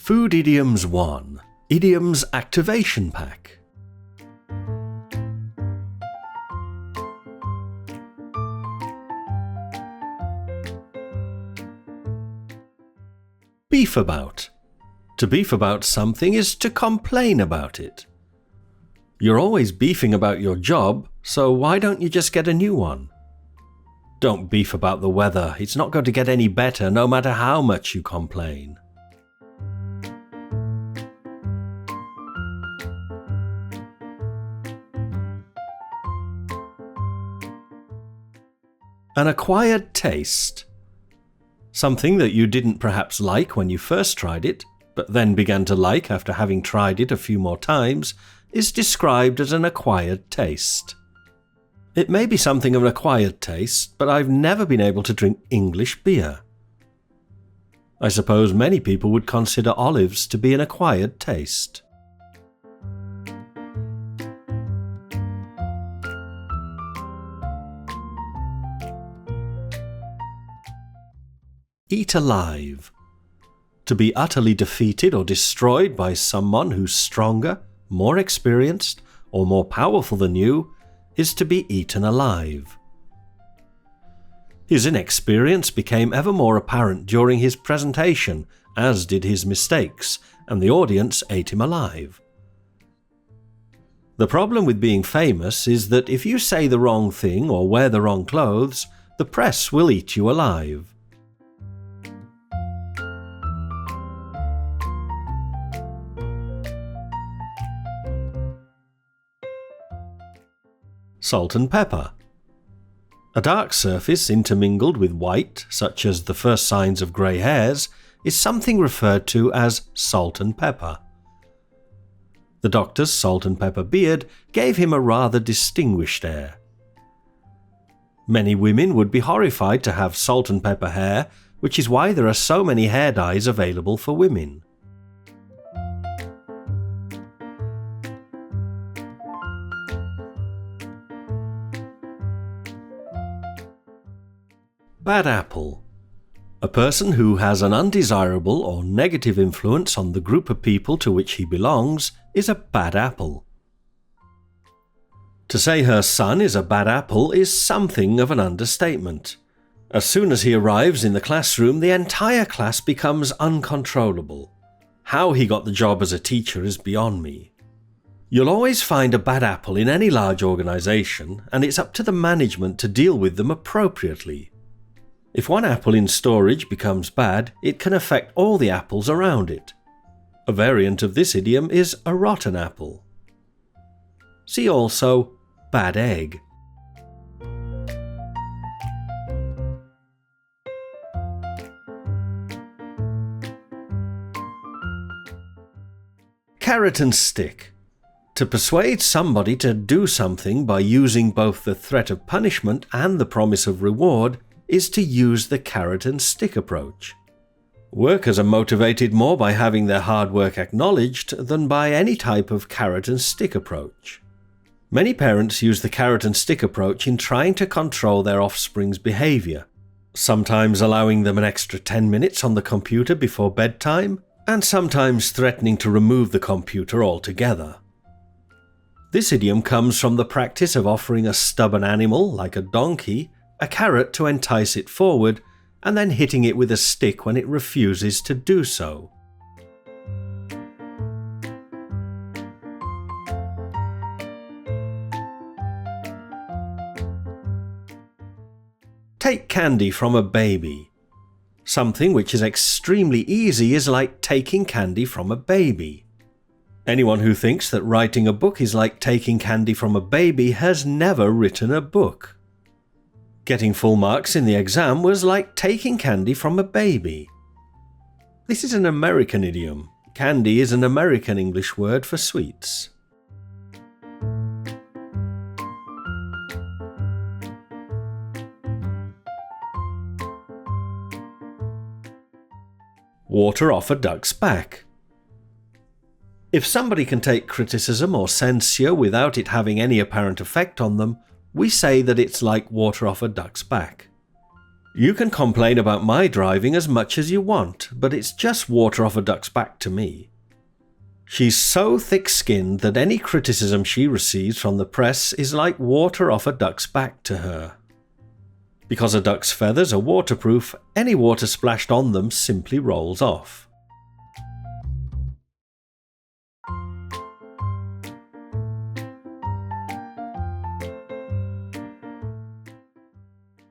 Food Idioms 1 Idioms Activation Pack. Beef about. To beef about something is to complain about it. You're always beefing about your job, so why don't you just get a new one? Don't beef about the weather, it's not going to get any better no matter how much you complain. An acquired taste. Something that you didn't perhaps like when you first tried it, but then began to like after having tried it a few more times, is described as an acquired taste. It may be something of an acquired taste, but I've never been able to drink English beer. I suppose many people would consider olives to be an acquired taste. Eat alive. To be utterly defeated or destroyed by someone who's stronger, more experienced, or more powerful than you is to be eaten alive. His inexperience became ever more apparent during his presentation, as did his mistakes, and the audience ate him alive. The problem with being famous is that if you say the wrong thing or wear the wrong clothes, the press will eat you alive. Salt and pepper. A dark surface intermingled with white, such as the first signs of grey hairs, is something referred to as salt and pepper. The doctor's salt and pepper beard gave him a rather distinguished air. Many women would be horrified to have salt and pepper hair, which is why there are so many hair dyes available for women. Bad apple. A person who has an undesirable or negative influence on the group of people to which he belongs is a bad apple. To say her son is a bad apple is something of an understatement. As soon as he arrives in the classroom, the entire class becomes uncontrollable. How he got the job as a teacher is beyond me. You'll always find a bad apple in any large organisation, and it's up to the management to deal with them appropriately. If one apple in storage becomes bad, it can affect all the apples around it. A variant of this idiom is a rotten apple. See also bad egg. Carrot and stick. To persuade somebody to do something by using both the threat of punishment and the promise of reward is to use the carrot and stick approach. Workers are motivated more by having their hard work acknowledged than by any type of carrot and stick approach. Many parents use the carrot and stick approach in trying to control their offspring's behaviour, sometimes allowing them an extra 10 minutes on the computer before bedtime, and sometimes threatening to remove the computer altogether. This idiom comes from the practice of offering a stubborn animal, like a donkey, a carrot to entice it forward, and then hitting it with a stick when it refuses to do so. Take candy from a baby. Something which is extremely easy is like taking candy from a baby. Anyone who thinks that writing a book is like taking candy from a baby has never written a book. Getting full marks in the exam was like taking candy from a baby. This is an American idiom. Candy is an American English word for sweets. Water off a duck's back. If somebody can take criticism or censure without it having any apparent effect on them, we say that it's like water off a duck's back. You can complain about my driving as much as you want, but it's just water off a duck's back to me. She's so thick-skinned that any criticism she receives from the press is like water off a duck's back to her. Because a duck's feathers are waterproof, any water splashed on them simply rolls off.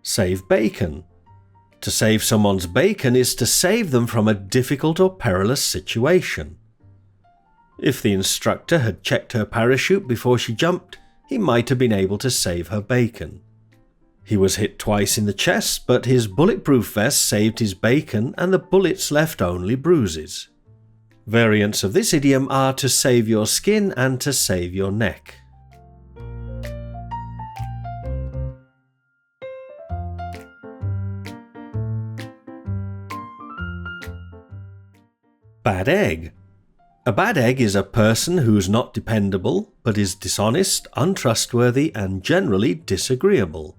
Save bacon. To save someone's bacon is to save them from a difficult or perilous situation. If the instructor had checked her parachute before she jumped, he might have been able to save her bacon. He was hit twice in the chest, but his bulletproof vest saved his bacon and the bullets left only bruises. Variants of this idiom are to save your skin and to save your neck. Bad egg. A bad egg is a person who's not dependable, but is dishonest, untrustworthy, and generally disagreeable.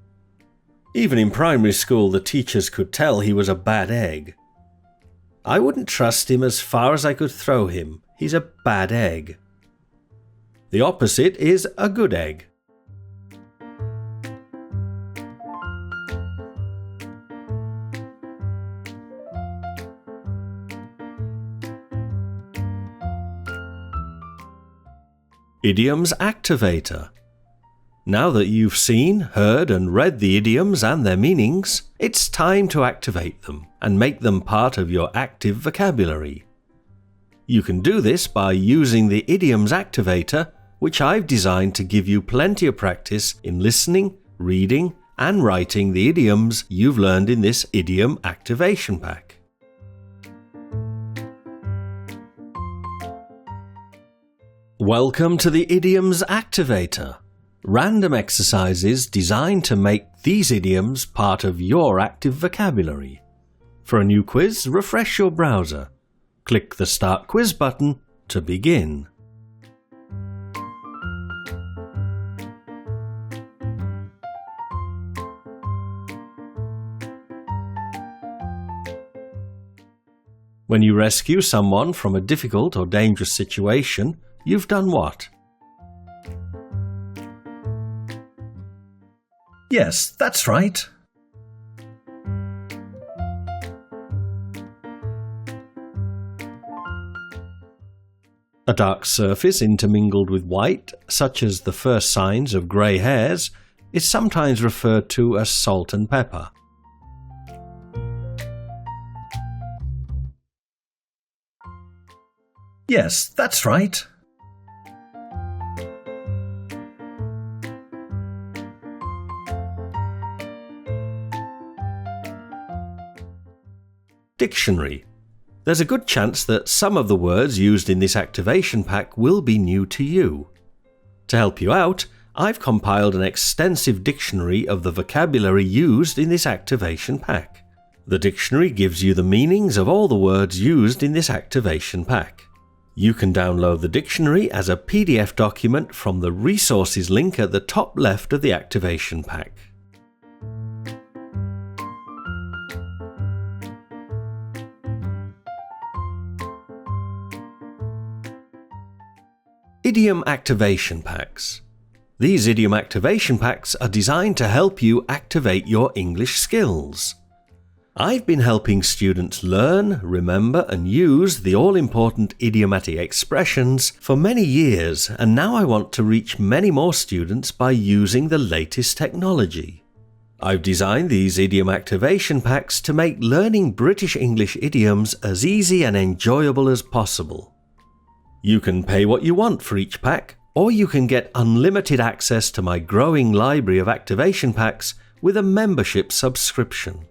Even in primary school, the teachers could tell he was a bad egg. I wouldn't trust him as far as I could throw him. He's a bad egg. The opposite is a good egg. Idioms Activator. Now that you've seen, heard and read the idioms and their meanings, it's time to activate them and make them part of your active vocabulary. You can do this by using the Idioms Activator, which I've designed to give you plenty of practice in listening, reading and writing the idioms you've learned in this Idiom Activation Pack. Welcome to the Idioms Activator. Random exercises designed to make these idioms part of your active vocabulary. For a new quiz, refresh your browser. Click the Start Quiz button to begin. When you rescue someone from a difficult or dangerous situation, you've done what? Yes, that's right. A dark surface intermingled with white, such as the first signs of grey hairs, is sometimes referred to as salt and pepper. Yes, that's right. Dictionary. There's a good chance that some of the words used in this activation pack will be new to you. To help you out, I've compiled an extensive dictionary of the vocabulary used in this activation pack. The dictionary gives you the meanings of all the words used in this activation pack. You can download the dictionary as a PDF document from the resources link at the top left of the activation pack. Idiom Activation Packs. These Idiom Activation Packs are designed to help you activate your English skills. I've been helping students learn, remember and use the all-important idiomatic expressions for many years, and now I want to reach many more students by using the latest technology. I've designed these Idiom Activation Packs to make learning British English idioms as easy and enjoyable as possible. You can pay what you want for each pack, or you can get unlimited access to my growing library of activation packs with a membership subscription.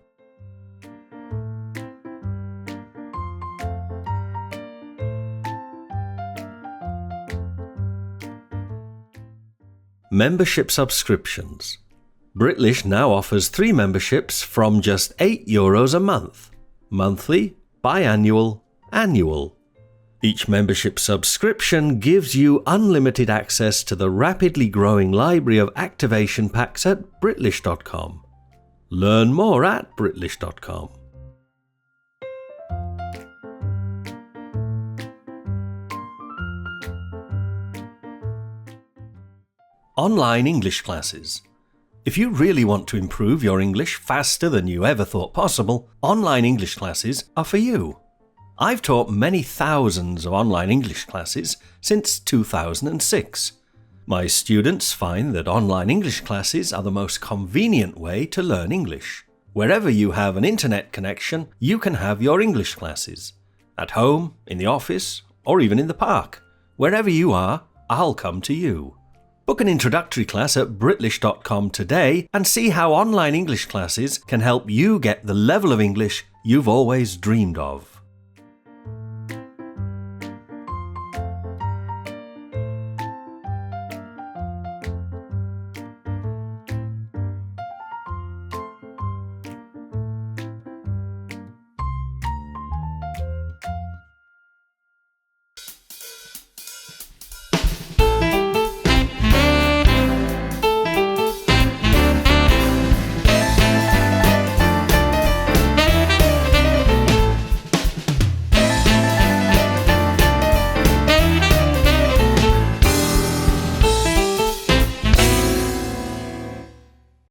Membership subscriptions. Britlish now offers 3 memberships from just €8 a month: monthly, biannual, annual. Each membership subscription gives you unlimited access to the rapidly growing library of activation packs at Britlish.com. Learn more at Britlish.com. Online English classes. If you really want to improve your English faster than you ever thought possible, online English classes are for you. I've taught many thousands of online English classes since 2006. My students find that online English classes are the most convenient way to learn English. Wherever you have an internet connection, you can have your English classes. At home, in the office, or even in the park. Wherever you are, I'll come to you. Book an introductory class at Britlish.com today and see how online English classes can help you get the level of English you've always dreamed of.